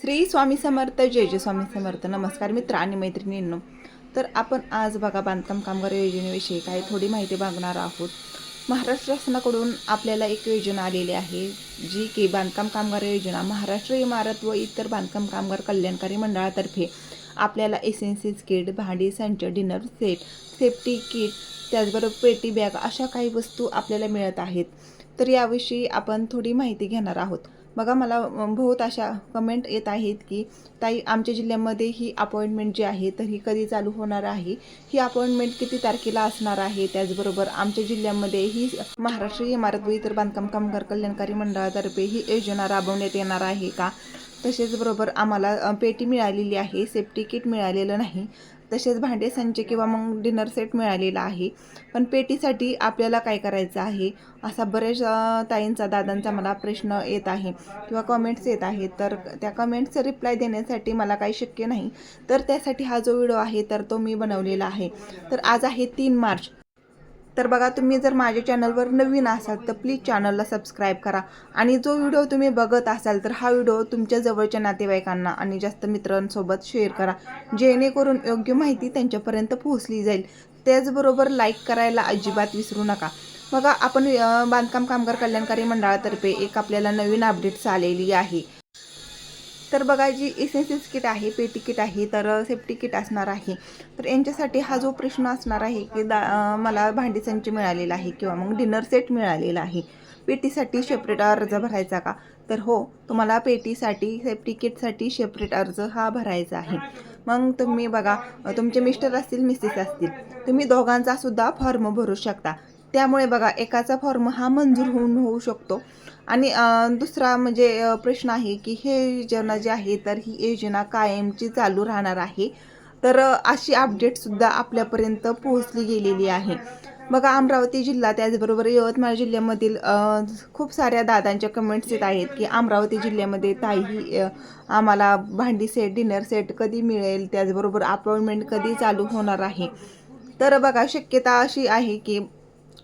श्री स्वामी समर्थ, जय जय स्वामी समर्थ. नमस्कार मित्र आणि मैत्रिणींनो. तर आपण आज बघा बांधकाम कामगार योजनेविषयी काही थोडी माहिती बघणार आहोत. महाराष्ट्र शासनाकडून आपल्याला एक योजना आलेली आहे, जी की बांधकाम कामगार योजना महाराष्ट्र इमारत व इतर बांधकाम कामगार कल्याणकारी मंडळातर्फे आपल्याला एसेन्शियल्स किट, भांडी संच, डिनर सेट, सेफ्टी किट, त्याचबरोबर पेटी बॅग अशा काही वस्तू आपल्याला मिळत आहेत. तर याविषयी आपण थोडी माहिती घेणार आहोत. बघा, मला बहुत अशा कमेंट येत आहेत की ताई, आमच्या जिल्ह्यामध्ये ही अपॉइंटमेंट जी आहे तर ही कधी चालू होणार आहे, ही अपॉइंटमेंट किती तारखेला असणार आहे, त्याचबरोबर आमच्या जिल्ह्यामध्ये ही महाराष्ट्र इमारत व इतर बांधकाम कामगार कल्याणकारी मंडळातर्फे ही योजना राबवण्यात येणार आहे का. तसेच बरोबर आम्हाला पेटी मिळालेली आहे, सेफ्टी किट मिळालेलं नाही, तसेच भांडे संच किंवा मग डिनर सेट मिळालेला आहे, पण पेटीसाठी आपल्याला काय करायचं आहे असा बरेच ताईंचा दादांचा मला प्रश्न येत आहे किंवा कमेंट्स येत आहेत. तर त्या कमेंट्सचं रिप्लाय देण्यासाठी मला काही शक्य नाही, तर त्यासाठी हा जो व्हिडिओ आहे तर तो मी बनवलेला आहे. तर आज आहे 3 मार्च. तर बघा, तुम्ही जर माझ्या चॅनलवर नवीन असाल तर प्लीज चॅनलला सबस्क्राईब करा आणि जो व्हिडिओ तुम्ही बघत असाल तर हा व्हिडिओ तुमच्या जवळच्या नातेवाईकांना आणि जास्त मित्रांसोबत शेअर करा, जेणेकरून योग्य माहिती त्यांच्यापर्यंत पोहोचली जाईल. त्याचबरोबर लाईक करायला अजिबात विसरू नका. बघा, आपण बांधकाम कामगार कल्याणकारी मंडळातर्फे एक आपल्याला नवीन अपडेट्स आलेली आहे. तर बघा, जी एसेन्शियल्स किट आहे, पेटी किट आहे, तर सेफ्टी किट असणार आहे. तर यांच्यासाठी हा जो प्रश्न असणार आहे की मला भांडी संच मिळालेला आहे किंवा मग डिनर सेट मिळालेला आहे, पेटीसाठी सेपरेट अर्ज भरायचा का. तर हो, तुम्हाला पेटीसाठी, सेफ्टी किटसाठी सेपरेट अर्ज हा भरायचा आहे. मग तुम्ही बघा, तुमचे मिस्टर असतील, मिसेस असतील, तुम्ही दोघांचा सुद्धा फॉर्म भरू शकता. त्यामुळे बघा, एकाचा फॉर्म हा मंजूर होऊ शकतो. आणि दुसरा म्हणजे प्रश्न आहे की हे योजना जी आहे तर ही योजना कायमची चालू राहणार आहे. तर अशी अपडेटसुद्धा आपल्यापर्यंत पोहोचली गेलेली आहे. बघा, अमरावती जिल्हा त्याचबरोबर यवतमाळ जिल्ह्यामधील खूप साऱ्या दादांच्या कमेंट्स येत आहेत की अमरावती जिल्ह्यामध्ये ताई, आम्हाला भांडी सेट, डिनर सेट कधी मिळेल, त्याचबरोबर अपॉइंटमेंट कधी चालू होणार आहे. तर बघा, शक्यता अशी आहे की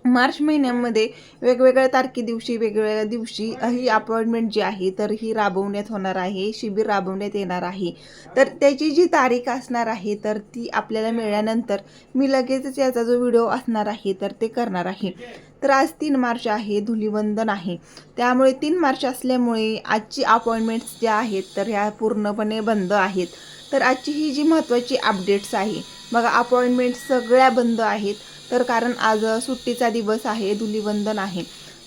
मार्च महिन्यामध्ये वेगवेगळ्या दिवशी, वेगवेगळ्या दिवशी ही अपॉइंटमेंट जी आहे तर ही राबवण्यात होणार आहे, शिबिर राबवण्यात येणार आहे. तर त्याची जी तारीख असणार आहे तर ती आपल्याला मिळाल्यानंतर मी लगेचच याचा जो व्हिडिओ असणार आहे तर ते करणार आहे. तर आज 3 मार्च आहे, धुलीवंदन आहे. त्यामुळे 3 मार्च असल्यामुळे आजची अपॉइंटमेंट्स ज्या आहेत तर ह्या पूर्णपणे बंद आहेत. तर आजची ही जी महत्त्वाची अपडेट्स आहे बघा, अपॉइंटमेंट्स सगळ्या बंद आहेत. तर कारण आज सुट्टीचा दिवस आहे, धुलीवंदन आहे.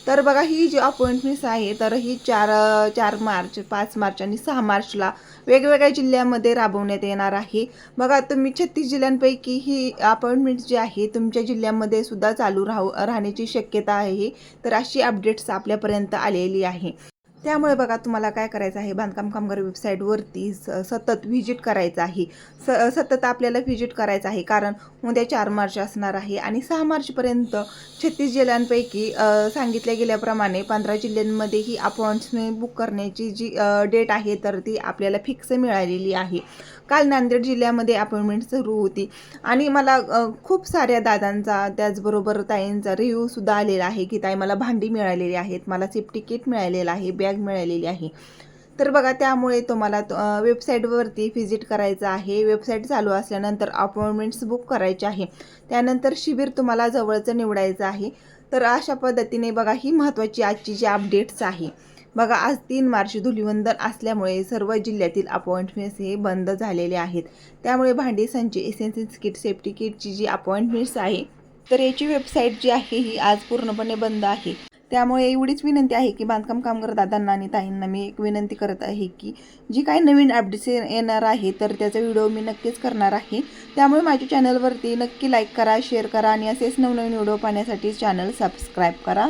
तर बघा, ही जी अपॉइंटमेंट्स आहे तर ही 4 मार्च, 5 मार्च आणि 6 मार्चला वेगवेगळ्या जिल्ह्यामध्ये राबवण्यात येणार आहे. बघा, तुम्ही 36 जिल्ह्यांपैकी ही अपॉइंटमेंट्स जी आहे तुमच्या जिल्ह्यामध्ये सुद्धा चालू राहण्याची शक्यता आहे. तर अशी अपडेट्स आपल्यापर्यंत आलेली आहे. त्यामुळे बघा, तुम्हाला काय करायचं आहे, बांधकाम कामगार वेबसाईटवरती सतत व्हिजिट करायचं आहे. सतत आपल्याला व्हिजिट करायचं आहे, कारण उद्या 4 मार्च असणार आहे आणि 6 मार्चपर्यंत 36 जिल्ह्यांपैकी सांगितल्या गेल्याप्रमाणे 15 जिल्ह्यांमध्ये ही अपॉइंटमेंट बुक करण्याची जी डेट आहे तर ती आपल्याला फिक्स मिळालेली आहे. काल नांदेड जिल्ह्यामध्ये अपॉइंटमेंट सुरू होती आणि मला खूप साऱ्या दादांचा त्याचबरोबर ताईंचा रिव्ह्यूसुद्धा आलेला आहे की ताई, मला भांडी मिळालेली आहेत, मला सेफ्टी किट मिळालेलं आहे, बॅग मिळालेली आहे. तर बघा, त्यामुळे तुम्हाला वेबसाईटवरती व्हिजिट करायचं आहे. वेबसाईट चालू असल्यानंतर अपॉइंटमेंट्स बुक करायचे आहे. त्यानंतर शिबिर तुम्हाला जवळचं निवडायचं आहे. तर अशा पद्धतीने बघा, ही महत्त्वाची आजची जी अपडेट्स आहे. बघा, आज 3 मार्च धुलीवंदन असल्यामुळे सर्व जिल्ह्यातील अपॉइंटमेंट्स हे बंद झालेले आहेत. त्यामुळे भांडी संच, एसेन्शियल्स किट, सेफ्टी किटची जी अपॉइंटमेंट्स आहे तर याची वेबसाईट जी आहे ही आज पूर्णपणे बंद आहे. त्यामुळे एवढीच विनंती आहे की बांधकाम कामगार दादांना आणि ताईंना मी एक विनंती करत आहे की जी काही नवीन अपडेट्स येणार आहे तर त्याचा व्हिडिओ मी नक्कीच करणार आहे. त्यामुळे माझ्या चॅनलवरती नक्की लाईक करा, शेअर करा आणि असेच नवनवीन व्हिडिओ पाहण्यासाठी चॅनल सबस्क्राईब करा.